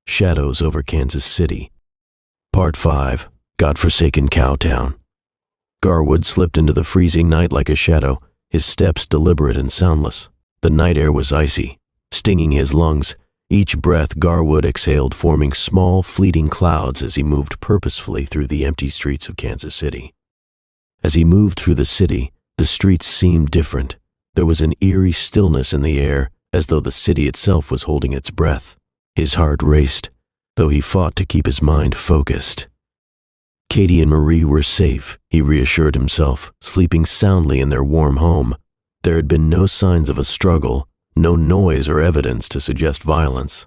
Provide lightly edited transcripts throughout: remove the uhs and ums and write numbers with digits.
Shadows over Kansas City. Part 5. Godforsaken Cowtown. Garwood slipped into the freezing night like a shadow, his steps deliberate and soundless. The night air was icy, stinging his lungs. Each breath Garwood exhaled forming small, fleeting clouds as he moved purposefully through the empty streets of Kansas City. As he moved through the city, the streets seemed different. There was an eerie stillness in the air, as though the city itself was holding its breath. His heart raced, though he fought to keep his mind focused. Katie and Marie were safe, he reassured himself, sleeping soundly in their warm home. There had been no signs of a struggle, no noise or evidence to suggest violence.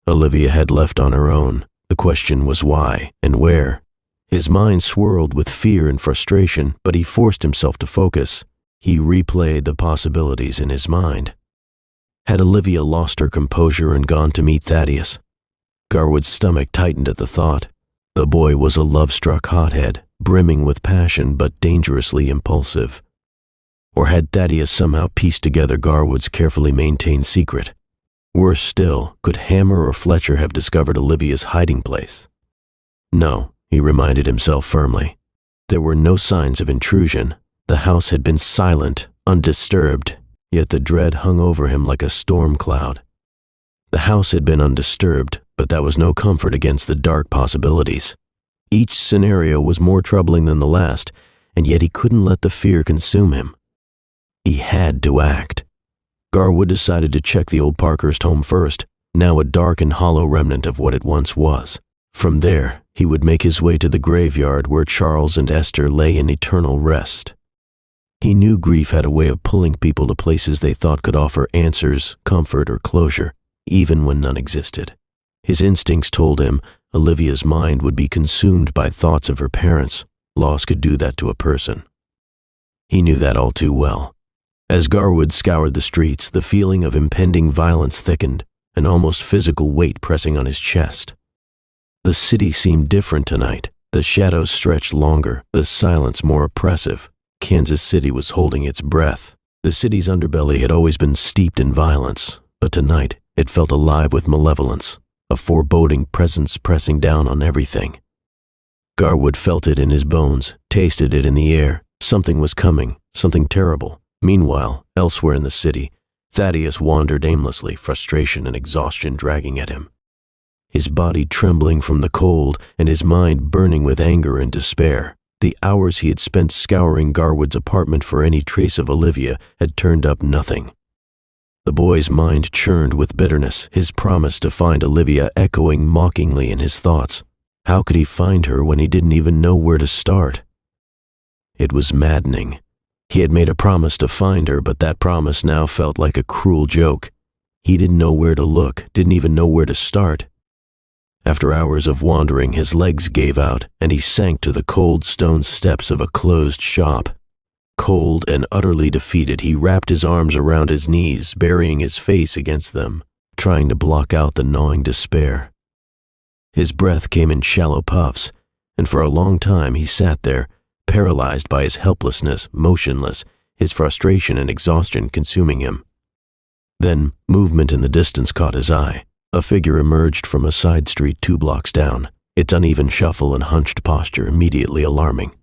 Olivia had left on her own. The question was why and where. His mind swirled with fear and frustration, but he forced himself to focus. He replayed the possibilities in his mind. Had Olivia lost her composure and gone to meet Thaddeus? Garwood's stomach tightened at the thought. The boy was a love-struck hothead, brimming with passion but dangerously impulsive. Or had Thaddeus somehow pieced together Garwood's carefully maintained secret? Worse still, could Hammer or Fletcher have discovered Olivia's hiding place? No, he reminded himself firmly. There were no signs of intrusion. The house had been silent, undisturbed, yet the dread hung over him like a storm cloud. The house had been undisturbed, but that was no comfort against the dark possibilities. Each scenario was more troubling than the last, and yet he couldn't let the fear consume him. He had to act. Garwood decided to check the old Parkhurst home first, now a dark and hollow remnant of what it once was. From there, he would make his way to the graveyard where Charles and Esther lay in eternal rest. He knew grief had a way of pulling people to places they thought could offer answers, comfort, or closure, even when none existed. His instincts told him Olivia's mind would be consumed by thoughts of her parents. Loss could do that to a person. He knew that all too well. As Garwood scoured the streets, the feeling of impending violence thickened, an almost physical weight pressing on his chest. The city seemed different tonight. The shadows stretched longer, the silence more oppressive. Kansas City was holding its breath. The city's underbelly had always been steeped in violence, but tonight it felt alive with malevolence, a foreboding presence pressing down on everything. Garwood felt it in his bones, tasted it in the air. Something was coming, something terrible. Meanwhile, elsewhere in the city, Thaddeus wandered aimlessly, frustration and exhaustion dragging at him. His body trembling from the cold and his mind burning with anger and despair. The hours he had spent scouring Garwood's apartment for any trace of Olivia had turned up nothing. The boy's mind churned with bitterness, his promise to find Olivia echoing mockingly in his thoughts. How could he find her when he didn't even know where to start? It was maddening. He had made a promise to find her, but that promise now felt like a cruel joke. He didn't know where to look, didn't even know where to start. After hours of wandering, his legs gave out, and he sank to the cold stone steps of a closed shop. Cold and utterly defeated, he wrapped his arms around his knees, burying his face against them, trying to block out the gnawing despair. His breath came in shallow puffs, and for a long time he sat there, paralyzed by his helplessness, motionless, his frustration and exhaustion consuming him. Then, movement in the distance caught his eye. A figure emerged from a side street 2 blocks down, its uneven shuffle and hunched posture immediately alarming.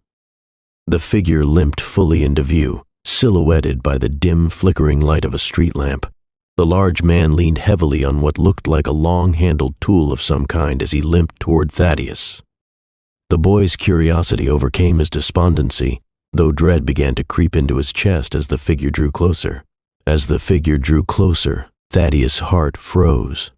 The figure limped fully into view, silhouetted by the dim, flickering light of a street lamp. The large man leaned heavily on what looked like a long-handled tool of some kind as he limped toward Thaddeus. The boy's curiosity overcame his despondency, though dread began to creep into his chest as the figure drew closer. As the figure drew closer, Thaddeus' heart froze.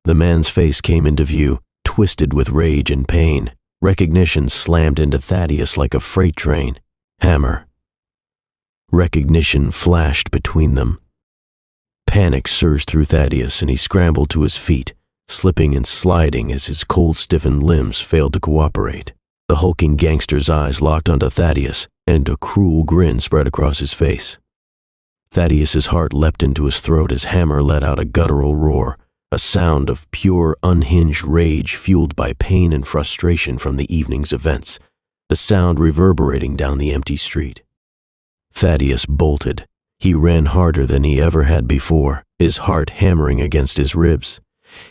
The man's face came into view, twisted with rage and pain. Recognition slammed into Thaddeus like a freight train. Hammer. Recognition flashed between them. Panic surged through Thaddeus, and he scrambled to his feet, slipping and sliding as his cold-stiffened limbs failed to cooperate. The hulking gangster's eyes locked onto Thaddeus, and a cruel grin spread across his face. Thaddeus's heart leapt into his throat as Hammer let out a guttural roar, a sound of pure, unhinged rage fueled by pain and frustration from the evening's events, the sound reverberating down the empty street. Thaddeus bolted. He ran harder than he ever had before, his heart hammering against his ribs.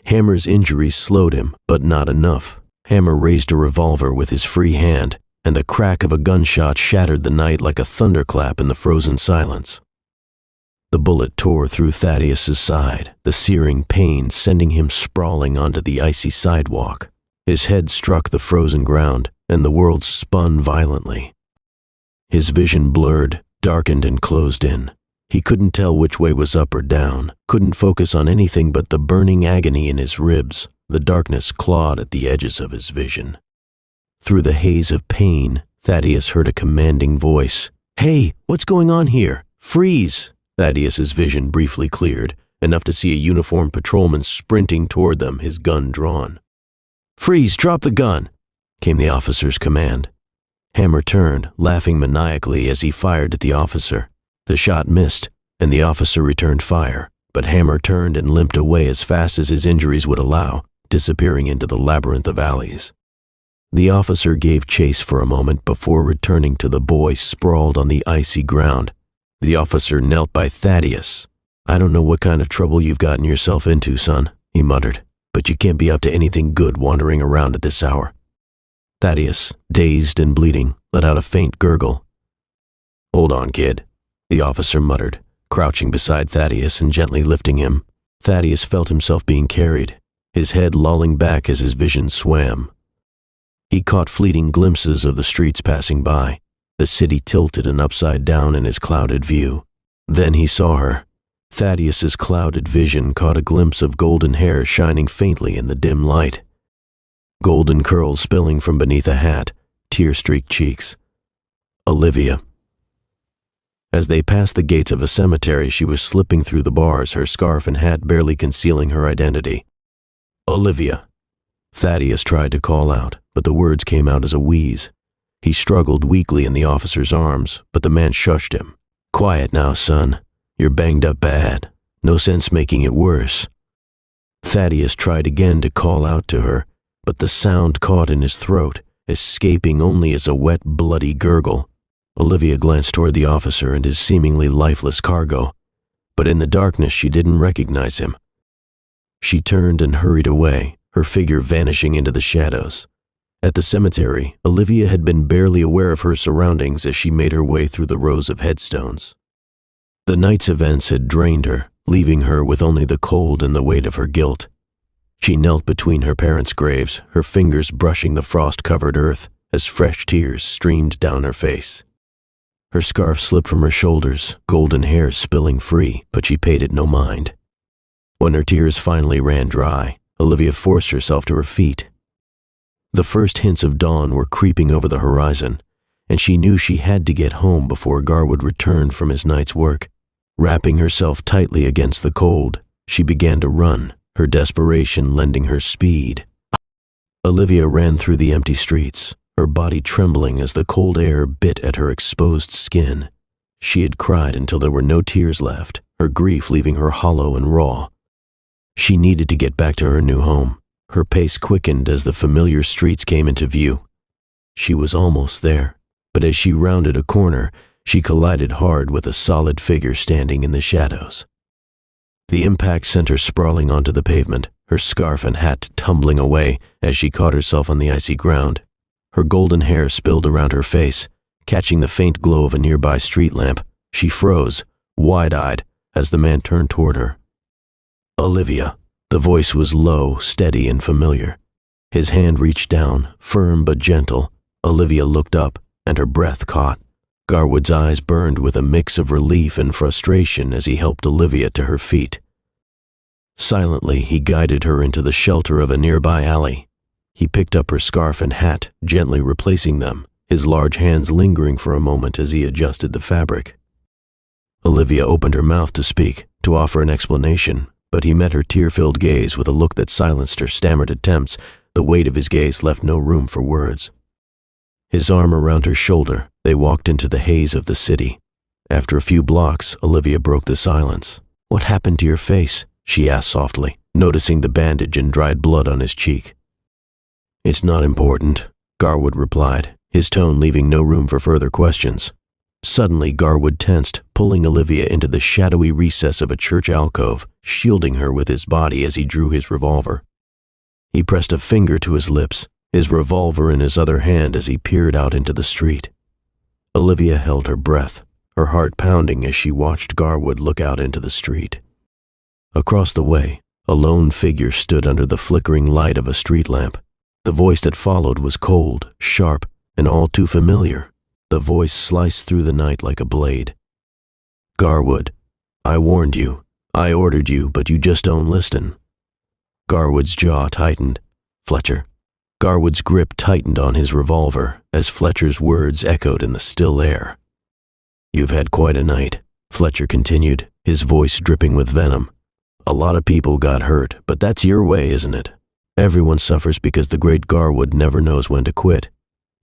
Hammer's injuries slowed him, but not enough. Hammer raised a revolver with his free hand, and the crack of a gunshot shattered the night like a thunderclap in the frozen silence. The bullet tore through Thaddeus's side, the searing pain sending him sprawling onto the icy sidewalk. His head struck the frozen ground, and the world spun violently. His vision blurred, darkened, and closed in. He couldn't tell which way was up or down, couldn't focus on anything but the burning agony in his ribs. The darkness clawed at the edges of his vision. Through the haze of pain, Thaddeus heard a commanding voice. "Hey, what's going on here? Freeze!" Thaddeus's vision briefly cleared, enough to see a uniformed patrolman sprinting toward them, his gun drawn. "Freeze, drop the gun!" came the officer's command. Hammer turned, laughing maniacally as he fired at the officer. The shot missed, and the officer returned fire, but Hammer turned and limped away as fast as his injuries would allow, disappearing into the labyrinth of alleys. The officer gave chase for a moment before returning to the boy sprawled on the icy ground. The officer knelt by Thaddeus. "I don't know what kind of trouble you've gotten yourself into, son," he muttered, "but you can't be up to anything good wandering around at this hour." Thaddeus, dazed and bleeding, let out a faint gurgle. "Hold on, kid," the officer muttered, crouching beside Thaddeus and gently lifting him. Thaddeus felt himself being carried, his head lolling back as his vision swam. He caught fleeting glimpses of the streets passing by, the city tilted and upside down in his clouded view. Then he saw her. Thaddeus's clouded vision caught a glimpse of golden hair shining faintly in the dim light. Golden curls spilling from beneath a hat, tear-streaked cheeks. Olivia. As they passed the gates of a cemetery, she was slipping through the bars, her scarf and hat barely concealing her identity. "Olivia." Thaddeus tried to call out, but the words came out as a wheeze. He struggled weakly in the officer's arms, but the man shushed him. "Quiet now, son. You're banged up bad. No sense making it worse." Thaddeus tried again to call out to her, but the sound caught in his throat, escaping only as a wet, bloody gurgle. Olivia glanced toward the officer and his seemingly lifeless cargo, but in the darkness she didn't recognize him. She turned and hurried away, her figure vanishing into the shadows. At the cemetery, Olivia had been barely aware of her surroundings as she made her way through the rows of headstones. The night's events had drained her, leaving her with only the cold and the weight of her guilt. She knelt between her parents' graves, her fingers brushing the frost-covered earth as fresh tears streamed down her face. Her scarf slipped from her shoulders, golden hair spilling free, but she paid it no mind. When her tears finally ran dry, Olivia forced herself to her feet. The first hints of dawn were creeping over the horizon, and she knew she had to get home before Garwood returned from his night's work. Wrapping herself tightly against the cold, she began to run, her desperation lending her speed. Olivia ran through the empty streets, her body trembling as the cold air bit at her exposed skin. She had cried until there were no tears left, her grief leaving her hollow and raw. She needed to get back to her new home. Her pace quickened as the familiar streets came into view. She was almost there, but as she rounded a corner, she collided hard with a solid figure standing in the shadows. The impact sent her sprawling onto the pavement, her scarf and hat tumbling away as she caught herself on the icy ground. Her golden hair spilled around her face, catching the faint glow of a nearby street lamp. She froze, wide-eyed, as the man turned toward her. "Olivia." The voice was low, steady, and familiar. His hand reached down, firm but gentle. Olivia looked up, and her breath caught. Garwood's eyes burned with a mix of relief and frustration as he helped Olivia to her feet. Silently, he guided her into the shelter of a nearby alley. He picked up her scarf and hat, gently replacing them, his large hands lingering for a moment as he adjusted the fabric. Olivia opened her mouth to speak, to offer an explanation, but he met her tear-filled gaze with a look that silenced her stammered attempts. The weight of his gaze left no room for words. His arm around her shoulder, they walked into the haze of the city. After a few blocks, Olivia broke the silence. "What happened to your face?" she asked softly, noticing the bandage and dried blood on his cheek. "It's not important," Garwood replied, his tone leaving no room for further questions. Suddenly, Garwood tensed, pulling Olivia into the shadowy recess of a church alcove, shielding her with his body as he drew his revolver. He pressed a finger to his lips, his revolver in his other hand as he peered out into the street. Olivia held her breath, her heart pounding as she watched Garwood look out into the street. Across the way, a lone figure stood under the flickering light of a street lamp. The voice that followed was cold, sharp, and all too familiar. The voice sliced through the night like a blade. "Garwood, I warned you. I ordered you, but you just don't listen." Garwood's jaw tightened. "Fletcher." Garwood's grip tightened on his revolver as Fletcher's words echoed in the still air. "You've had quite a night," Fletcher continued, his voice dripping with venom. "A lot of people got hurt, but that's your way, isn't it? Everyone suffers because the great Garwood never knows when to quit.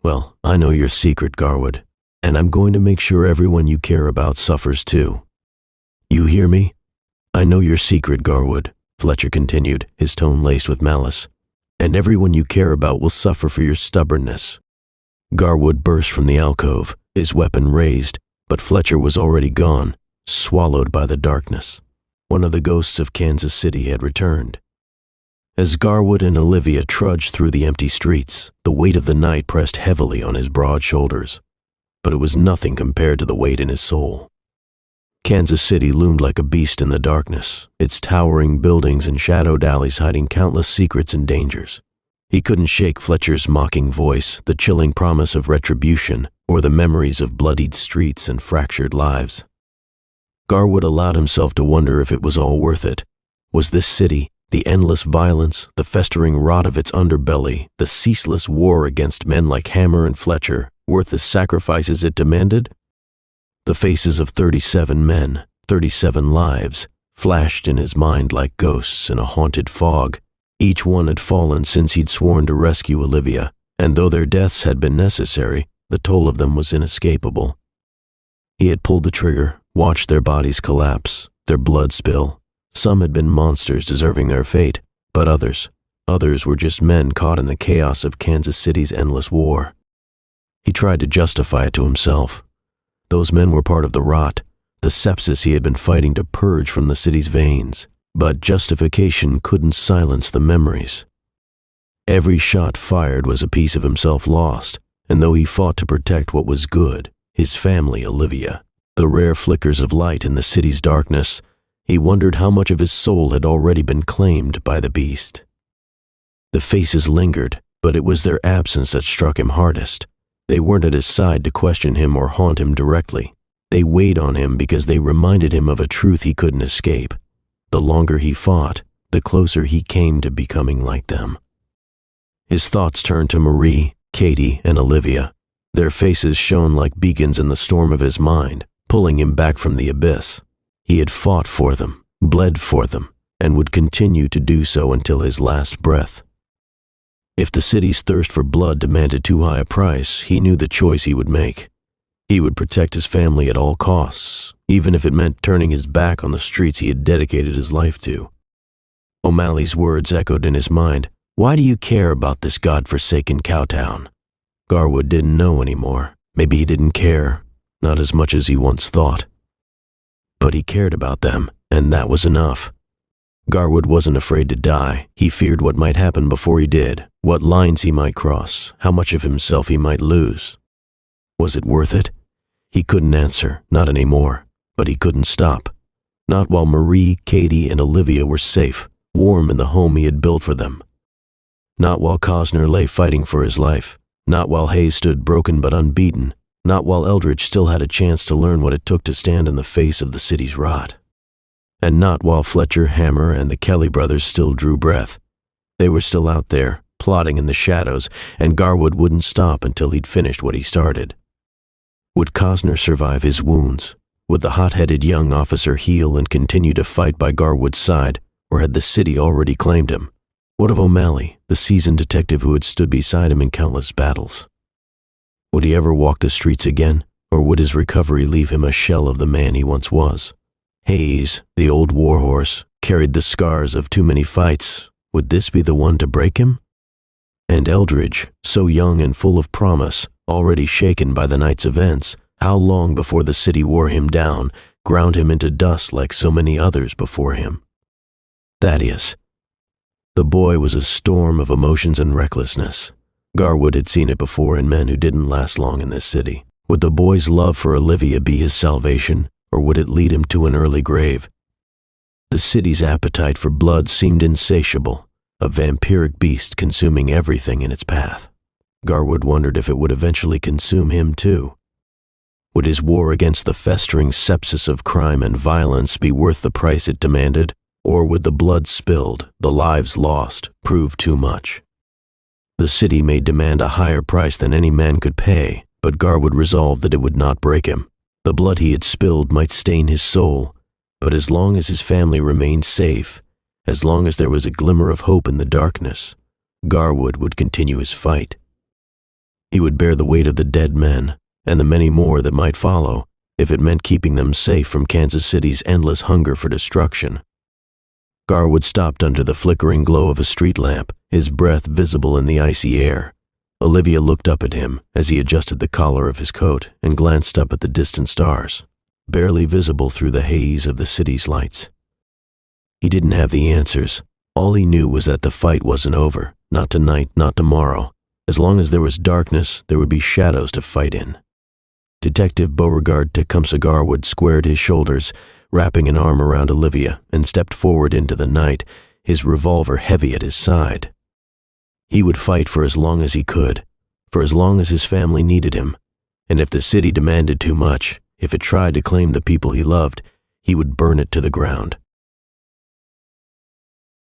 Well, I know your secret, Garwood, and I'm going to make sure everyone you care about suffers too. You hear me? I know your secret, Garwood," Fletcher continued, his tone laced with malice, "and everyone you care about will suffer for your stubbornness." Garwood burst from the alcove, his weapon raised, but Fletcher was already gone, swallowed by the darkness. One of the ghosts of Kansas City had returned. As Garwood and Olivia trudged through the empty streets, the weight of the night pressed heavily on his broad shoulders, but it was nothing compared to the weight in his soul. Kansas City loomed like a beast in the darkness, its towering buildings and shadowed alleys hiding countless secrets and dangers. He couldn't shake Fletcher's mocking voice, the chilling promise of retribution, or the memories of bloodied streets and fractured lives. Garwood allowed himself to wonder if it was all worth it. Was this city, the endless violence, the festering rot of its underbelly, the ceaseless war against men like Hammer and Fletcher, worth the sacrifices it demanded? The faces of 37 men, 37 lives, flashed in his mind like ghosts in a haunted fog. Each one had fallen since he'd sworn to rescue Olivia, and though their deaths had been necessary, the toll of them was inescapable. He had pulled the trigger, watched their bodies collapse, their blood spill. Some had been monsters deserving their fate, but others were just men caught in the chaos of Kansas City's endless war. He tried to justify it to himself. Those men were part of the rot, the sepsis he had been fighting to purge from the city's veins, but justification couldn't silence the memories. Every shot fired was a piece of himself lost, and though he fought to protect what was good, his family, Olivia, the rare flickers of light in the city's darkness, he wondered how much of his soul had already been claimed by the beast. The faces lingered, but it was their absence that struck him hardest. They weren't at his side to question him or haunt him directly. They weighed on him because they reminded him of a truth he couldn't escape. The longer he fought, the closer he came to becoming like them. His thoughts turned to Marie, Katie, and Olivia. Their faces shone like beacons in the storm of his mind, pulling him back from the abyss. He had fought for them, bled for them, and would continue to do so until his last breath. If the city's thirst for blood demanded too high a price, he knew the choice he would make. He would protect his family at all costs, even if it meant turning his back on the streets he had dedicated his life to. O'Malley's words echoed in his mind. "Why do you care about this godforsaken cowtown?" Garwood didn't know anymore. Maybe he didn't care, not as much as he once thought. But he cared about them, and that was enough. Garwood wasn't afraid to die. He feared what might happen before he did, what lines he might cross, how much of himself he might lose. Was it worth it? He couldn't answer, not anymore, but he couldn't stop. Not while Marie, Katie, and Olivia were safe, warm in the home he had built for them. Not while Cosner lay fighting for his life. Not while Hayes stood broken but unbeaten. Not while Eldridge still had a chance to learn what it took to stand in the face of the city's rot. And not while Fletcher, Hammer, and the Kelly brothers still drew breath. They were still out there, plotting in the shadows, and Garwood wouldn't stop until he'd finished what he started. Would Cosner survive his wounds? Would the hot-headed young officer heal and continue to fight by Garwood's side, or had the city already claimed him? What of O'Malley, the seasoned detective who had stood beside him in countless battles? Would he ever walk the streets again, or would his recovery leave him a shell of the man he once was? Hayes, the old warhorse, carried the scars of too many fights. Would this be the one to break him? And Eldridge, so young and full of promise, already shaken by the night's events, How long before the city wore him down, ground him into dust like so many others before him? Thaddeus. The boy was a storm of emotions and recklessness. Garwood had seen it before in men who didn't last long in this city. Would the boy's love for Olivia be his salvation, or would it lead him to an early grave? The city's appetite for blood seemed insatiable, a vampiric beast consuming everything in its path. Garwood wondered if it would eventually consume him too. Would his war against the festering sepsis of crime and violence be worth the price it demanded, or would the blood spilled, the lives lost, prove too much? The city may demand a higher price than any man could pay, but Garwood resolved that it would not break him. The blood he had spilled might stain his soul, but as long as his family remained safe, as long as there was a glimmer of hope in the darkness, Garwood would continue his fight. He would bear the weight of the dead men, and the many more that might follow, if it meant keeping them safe from Kansas City's endless hunger for destruction. Garwood stopped under the flickering glow of a street lamp, his breath visible in the icy air. Olivia looked up at him as he adjusted the collar of his coat and glanced up at the distant stars, barely visible through the haze of the city's lights. He didn't have the answers. All he knew was that the fight wasn't over, not tonight, not tomorrow. As long as there was darkness, there would be shadows to fight in. Detective Beauregard Tecumseh Garwood squared his shoulders, wrapping an arm around Olivia, and stepped forward into the night, his revolver heavy at his side. He would fight for as long as he could, for as long as his family needed him, and if the city demanded too much, if it tried to claim the people he loved, he would burn it to the ground.